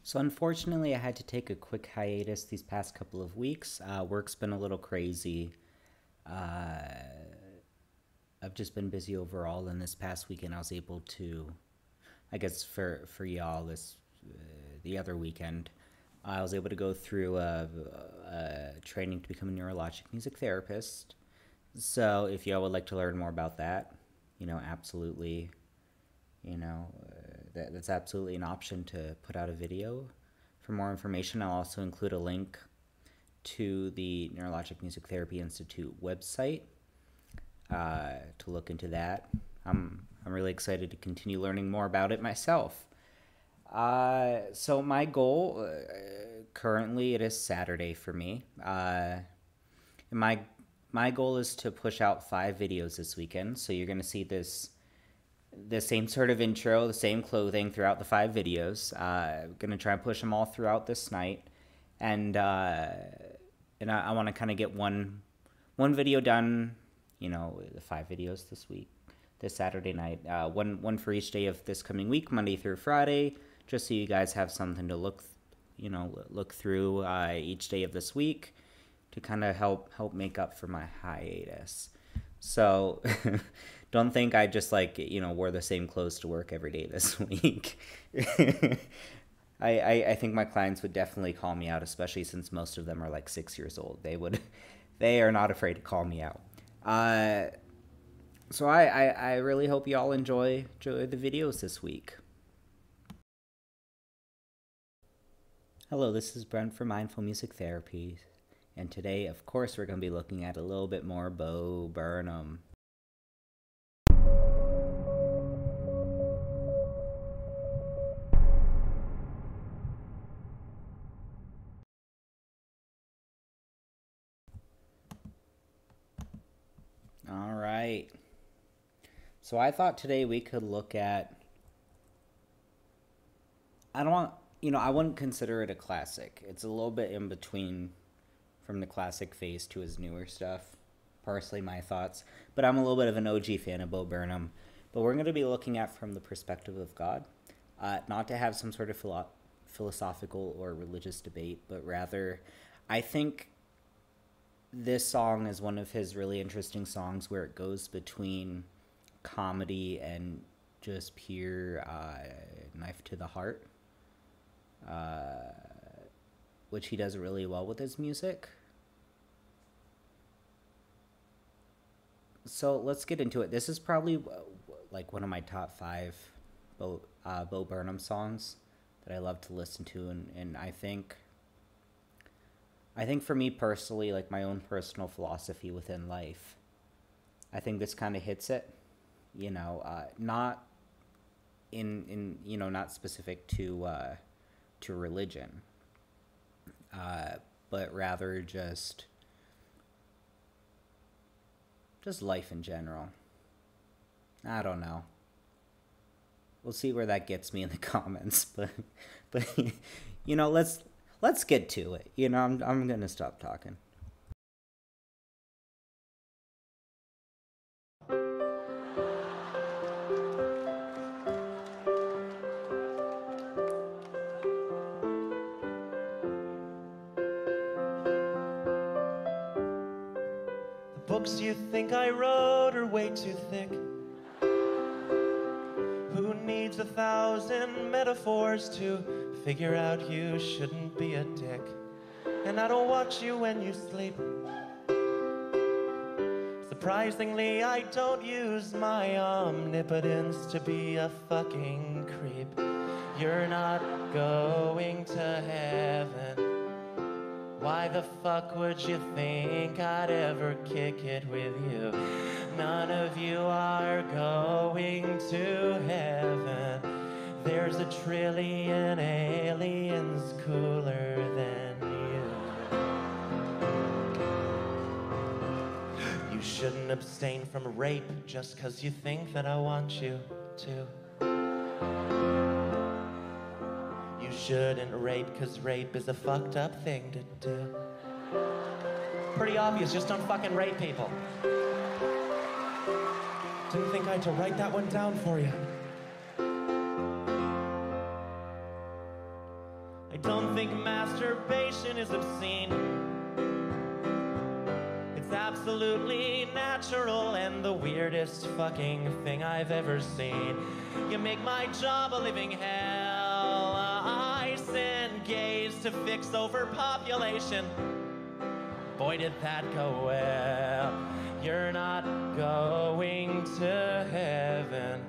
So unfortunately, I had to take a quick hiatus these past couple of weeks. Work's been a little crazy. Uh, I've just been busy overall, and this past weekend I was able to, I guess for y'all, the other weekend, I was able to go through a training to become a neurologic music therapist. So if y'all would like to learn more about that, absolutely, that's absolutely an option to put out a video. For more information, I'll also include a link to the Neurologic Music Therapy Institute website to look into that. I'm really excited to continue learning more about it myself. So my goal, currently it is Saturday for me. My goal is to push out 5 videos this weekend. So you're going to see the same sort of intro, the same clothing throughout the 5 videos. Going to try and push them all throughout this night. And I want to kind of get one video done, the 5 videos this Saturday night. One for each day of this coming week, Monday through Friday, just so you guys have something to look through each day of this week to kind of help make up for my hiatus. So don't think I just wore the same clothes to work every day this week. I think my clients would definitely call me out, especially since most of them are like 6 years old. They are not afraid to call me out. So I really hope you all enjoy the videos this week. Hello, this is Brent from Mindful Music Therapies, and today, of course, we're going to be looking at a little bit more Burnham. All right. So I thought today we could look at, I wouldn't consider it a classic. It's a little bit in between from the classic phase to his newer stuff. Personally, my thoughts. But I'm a little bit of an OG fan of Bo Burnham. But we're going to be looking at from the perspective of God. Not to have some sort of philosophical or religious debate, but rather, I think this song is one of his really interesting songs where it goes between comedy and just pure knife to the heart, which he does really well with his music. So let's get into it. This is probably like one of my top 5 Bo Burnham songs that I love to listen to, and I think for me personally, like my own personal philosophy within life, I think this kind of hits it. Not not specific to religion, but rather just life in general. I don't know. We'll see where that gets me in the comments, but let's get to it. I'm gonna stop talking. Books you think I wrote are way too thick. Who needs 1,000 metaphors to figure out you shouldn't be a dick? And I don't watch you when you sleep. Surprisingly, I don't use my omnipotence to be a fucking creep. You're not going to heaven. Why the fuck would you think I'd ever kick it with you? None of you are going to heaven. There's 1 trillion aliens cooler than you. You shouldn't abstain from rape just 'cause you think that I want you to. You shouldn't rape 'cause rape is a fucked up thing to do. Pretty obvious, just don't fucking rape people. Didn't think I had to write that one down for you. I don't think masturbation is obscene. It's absolutely natural and the weirdest fucking thing I've ever seen. You make my job a living hell. I send gays to fix overpopulation. Boy, did that go well. You're not going to heaven.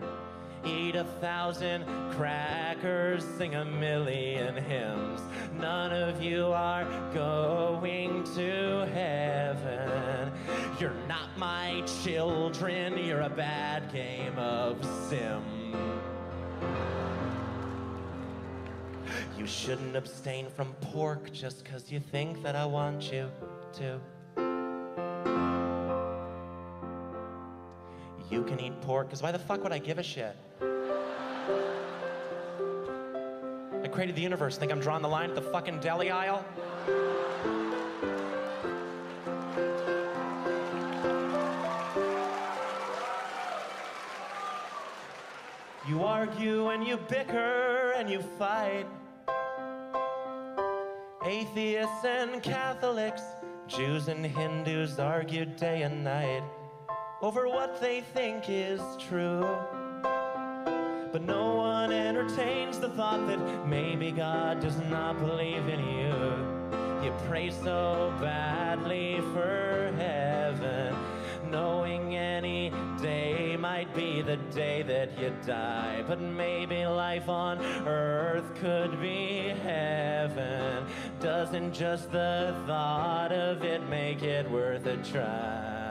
Eat 1,000 crackers, sing 1,000,000 hymns. None of you are going to heaven. You're not my children, you're a bad game of sim. You shouldn't abstain from pork just 'cause you think that I want you to. You can eat pork, 'cause why the fuck would I give a shit? I created the universe, think I'm drawing the line at the fucking deli aisle? You argue and you bicker and you fight. Atheists and Catholics, Jews and Hindus argue day and night over what they think is true. But no one entertains the thought that maybe God does not believe in you. You pray so badly for heaven, knowing any day might be the day that you die. But maybe life on earth could be heaven. Doesn't just the thought of it make it worth a try?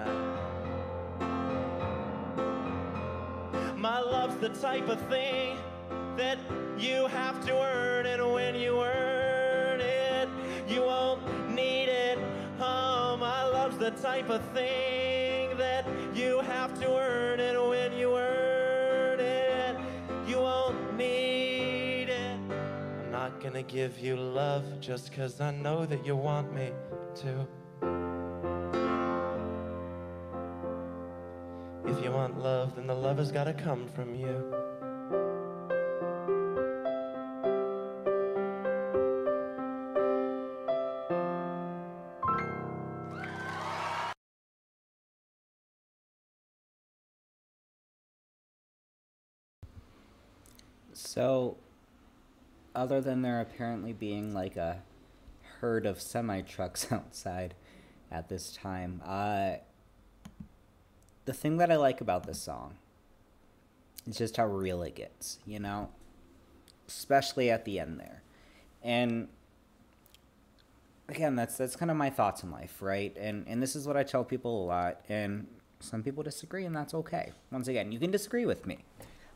My love's the type of thing that you have to earn, and when you earn it, you won't need it. Oh, my love's the type of thing that you have to earn, and when you earn it, you won't need it. I'm not gonna give you love just 'cause I know that you want me to. If you want love, then the love has gotta come from you. So, other than there apparently being like a herd of semi-trucks outside at this time, the thing that I like about this song is just how real it gets, you know? Especially at the end there. And again, that's kind of my thoughts in life, right? And this is what I tell people a lot, and some people disagree, and that's okay. Once again, you can disagree with me.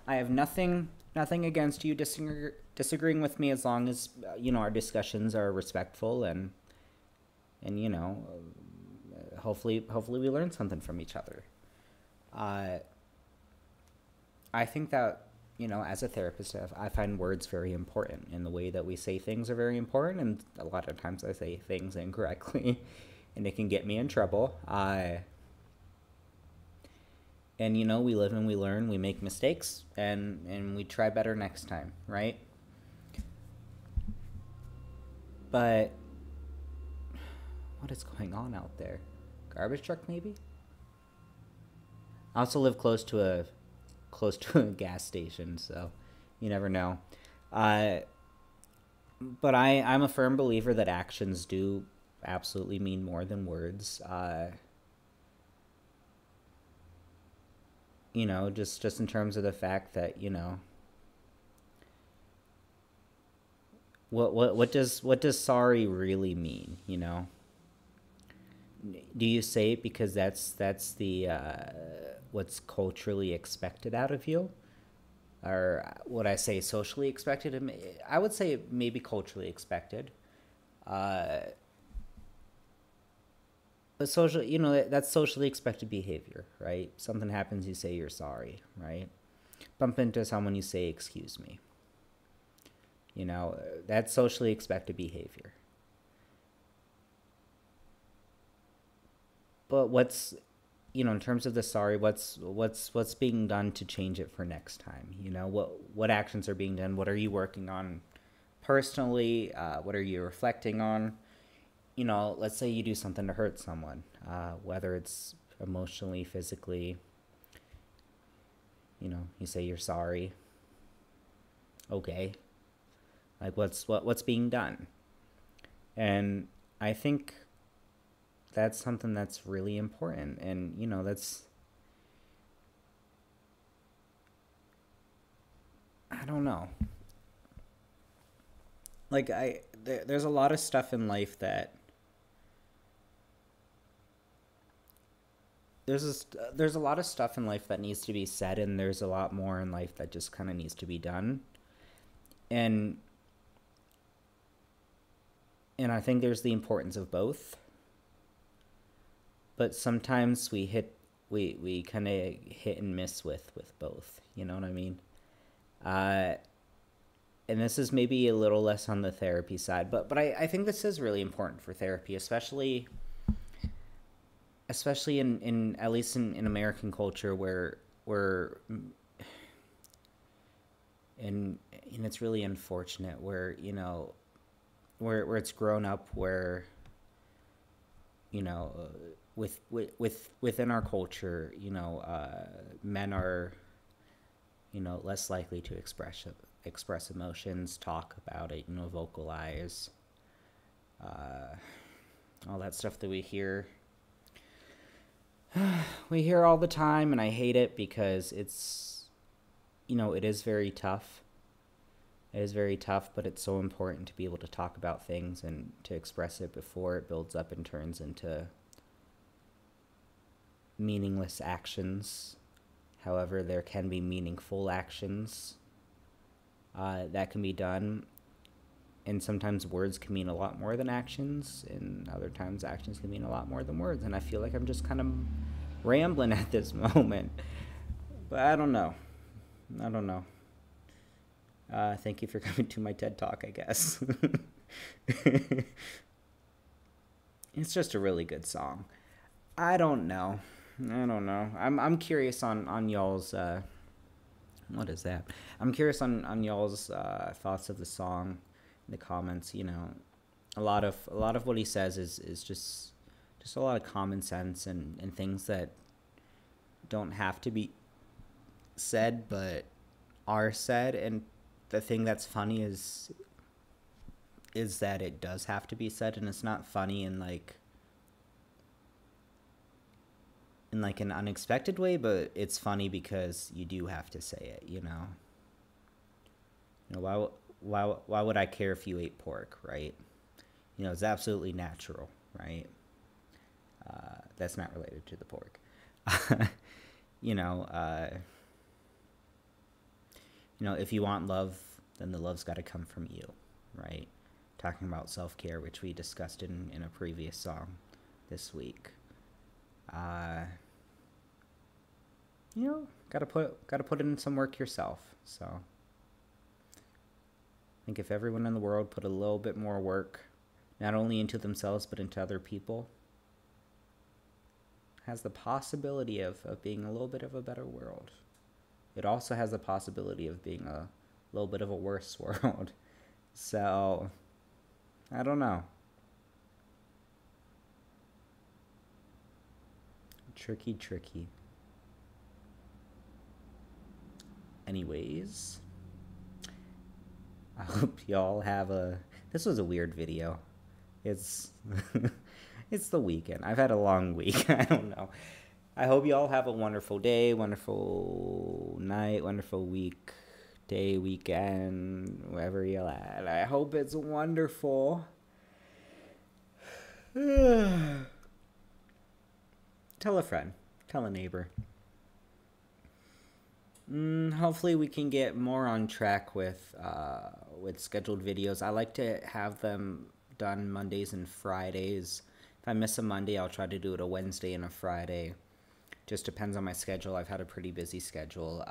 I have nothing against you disagreeing with me, as long as you know, our discussions are respectful and you know, hopefully we learn something from each other. I think that, you know, as a therapist, I find words very important, and the way that we say things are very important, and a lot of times I say things incorrectly and it can get me in trouble. And, you know, we live and we learn, we make mistakes, and we try better next time, right? But what is going on out there? Garbage truck, maybe? I also live close to a gas station, so you never know. But I'm a firm believer that actions do absolutely mean more than words. You know, just in terms of the fact that, you know, what does sorry really mean, you know? Do you say it because that's the what's culturally expected out of you? Or would I say socially expected? I would say maybe culturally expected. But social, you know, that's socially expected behavior, right? Something happens, you say you're sorry, right? Bump into someone, you say, excuse me. You know, that's socially expected behavior. But what's, you know, in terms of the sorry, what's being done to change it for next time? You know, what actions are being done? What are you working on personally, what are you reflecting on? You know, let's say you do something to hurt someone, whether it's emotionally, physically. You know, you say you're sorry. Okay, like what's being done? And I think that's something that's really important. And you know, that's, I don't know. Like there's a lot of stuff in life that there's a lot of stuff in life that needs to be said, and there's a lot more in life that just kind of needs to be done. And I think there's the importance of both. But sometimes we kind of hit and miss with both. You know what I mean? And this is maybe a little less on the therapy side, but I think this is really important for therapy, especially in at least in American culture, where and it's really unfortunate, where you know where it's grown up, where you know within our culture, you know, men are, you know, less likely to express emotions, talk about it, you know, vocalize, all that stuff that we hear all the time. And I hate it because it's, you know, it is very tough. It is very tough, but it's so important to be able to talk about things and to express it before it builds up and turns into meaningless actions. However, there can be meaningful actions that can be done. And sometimes words can mean a lot more than actions, and other times actions can mean a lot more than words. And I feel like I'm just kind of rambling at this moment. But I don't know. Thank you for coming to my TED Talk, I guess. It's just a really good song. I don't know. I'm curious on y'all's what is that? I'm curious on y'all's thoughts of the song in the comments. You know, a lot of what he says is just a lot of common sense and things that don't have to be said but are said. And the thing that's funny is that it does have to be said, and it's not funny in like an unexpected way, but it's funny because you do have to say it, you know. You know, why would I care if you ate pork, right? You know, it's absolutely natural, right? That's not related to the pork. You know, if you want love, then the love's got to come from you, right? Talking about self-care, which we discussed in a previous song this week. You know, gotta put in some work yourself. So I think if everyone in the world put a little bit more work, not only into themselves but into other people, has the possibility of being a little bit of a better world. It also has the possibility of being a little bit of a worse world. So I don't know. Tricky. Anyways, I hope y'all have this was a weird video. It's it's the weekend. I've had a long week. I don't know. I hope y'all have a wonderful day, wonderful night, wonderful week, day, weekend, wherever you're at. I hope it's wonderful. Tell a friend. Tell a neighbor. Hopefully we can get more on track with scheduled videos. I like to have them done Mondays and Fridays. If I miss a Monday, I'll try to do it a Wednesday and a Friday. Just depends on my schedule. I've had a pretty busy schedule.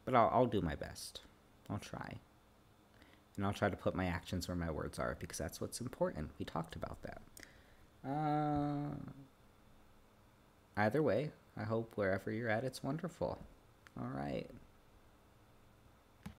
But I'll do my best. I'll try. And I'll try to put my actions where my words are, because that's what's important. We talked about that. Either way, I hope wherever you're at, it's wonderful. All right.